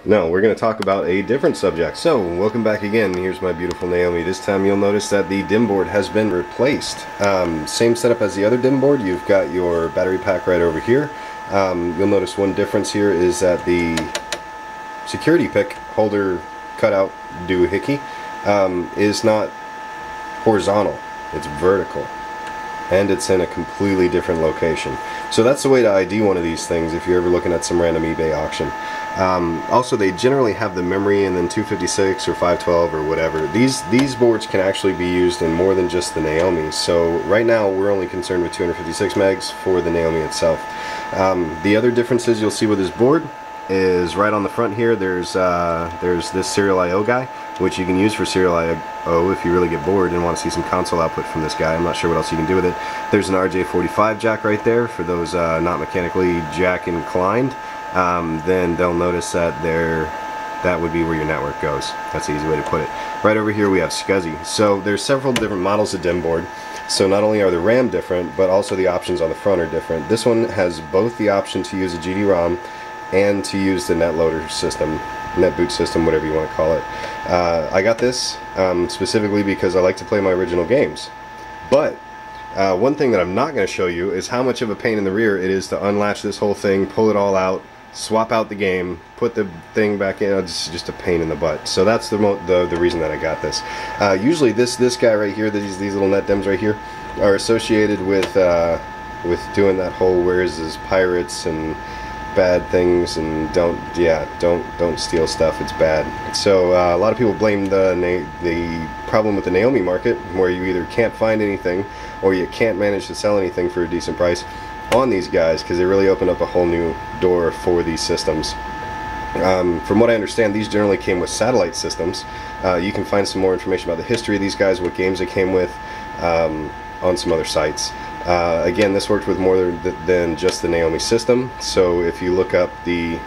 No, we're going to talk about a different subject. So, welcome back again. Here's my beautiful Naomi. This time you'll notice that the DIMM board has been replaced. Same setup as the other DIMM board. You've got your battery pack right over here. You'll notice one difference here is that the security pick holder cutout doohickey is not horizontal. It's vertical. And it's in a completely different location. So that's the way to ID one of these things if you're ever looking at some random eBay auction. Also, they generally have the memory and then 256 or 512 or whatever. These boards can actually be used in more than just the Naomi. So right now we're only concerned with 256 megs for the Naomi itself. The other differences you'll see with this board is right on the front here. There's this serial I/O guy, which you can use for serial I/O if you really get bored and want to see some console output from this guy. I'm not sure what else you can do with it. There's an RJ45 jack right there for those not mechanically jack inclined. Then they'll notice that that would be where your network goes. That's the easy way to put it. Right over here we have SCSI. So there's several different models of DIMM board. So not only are the RAM different, but also the options on the front are different. This one has both the option to use a GD-ROM and to use the NetLoader system, NetBoot system, whatever you want to call it. I got this specifically because I like to play my original games. But one thing that I'm not going to show you is how much of a pain in the rear it is to unlatch this whole thing, pull it all out, swap out the game, put the thing back in. It's just a pain in the butt. So that's the reason that I got this. Usually this guy right here, these little NetDIMMs right here, are associated with doing that whole where's his pirates and bad things and don't steal stuff, it's bad. So a lot of people blame the problem with the Naomi market, where you either can't find anything or you can't manage to sell anything for a decent price on these guys, because they really opened up a whole new door for these systems. From what I understand, these generally came with satellite systems. You can find some more information about the history of these guys, what games they came with, on some other sites. Again, this worked with more than just the Naomi system, so if you look up the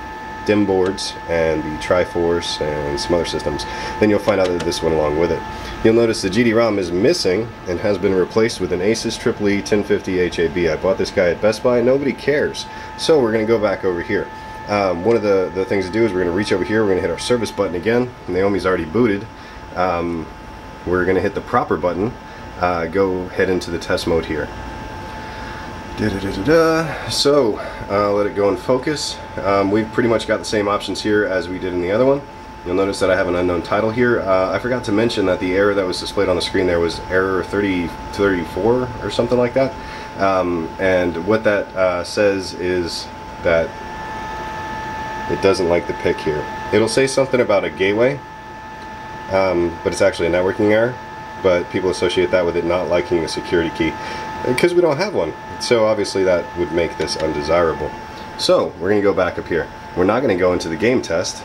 DIMM boards and the Triforce and some other systems, then you'll find out that this went along with it. You'll notice the GD-ROM is missing and has been replaced with an Asus EEE 1050 HAB. I bought this guy at Best Buy. Nobody cares. So we're going to go back over here. One of the things to do is we're going to reach over here, we're going to hit our service button again. Naomi's already booted. We're going to hit the proper button, go head into the test mode here. So let it go in focus. We've pretty much got the same options here as we did in the other one. You'll notice that I have an unknown title here. I forgot to mention that the error that was displayed on the screen there was error 3034 or something like that. And what that says is that it doesn't like the pick here. It'll say something about a gateway, but it's actually a networking error. But people associate that with it not liking the security key, because we don't have one. So obviously that would make this undesirable. So we're going to go back up here. We're not going to go into the game test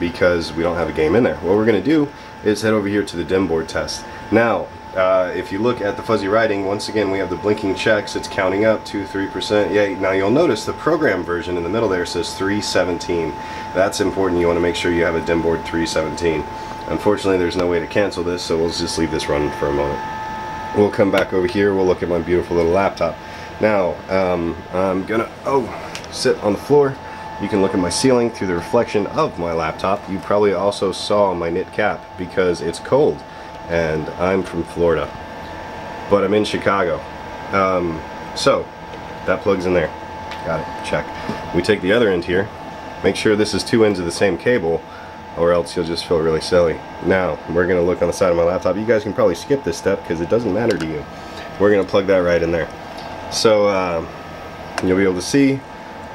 because we don't have a game in there. What we're going to do is head over here to the DIMM board test. Now, if you look at the fuzzy writing, once again we have the blinking checks. It's counting up 2-3%. Yay. Now you'll notice the program version in the middle there says 317. That's important. You want to make sure you have a DIMM board 317. Unfortunately, there's no way to cancel this, so we'll just leave this running for a moment. We'll come back over here, we'll look at my beautiful little laptop. Now, I'm gonna sit on the floor. You can look at my ceiling through the reflection of my laptop. You probably also saw my knit cap because it's cold, and I'm from Florida, but I'm in Chicago. So, that plugs in there. Got it, check. We take the other end here, make sure this is two ends of the same cable, or else you'll just feel really silly. Now, we're going to look on the side of my laptop. You guys can probably skip this step because it doesn't matter to you. We're going to plug that right in there. So, you'll be able to see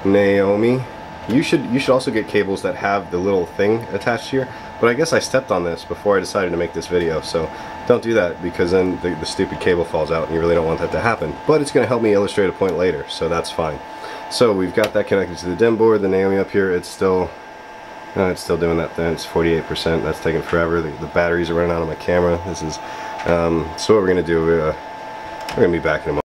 Naomi. You should also get cables that have the little thing attached here, but I guess I stepped on this before I decided to make this video, so don't do that, because then the stupid cable falls out and you really don't want that to happen. But it's going to help me illustrate a point later, so that's fine. So we've got that connected to the DIMM board. The Naomi up here, it's still doing that thing. It's 48%. That's taking forever. The batteries are running out of my camera. This is so what we're gonna do. We're gonna be back in a moment.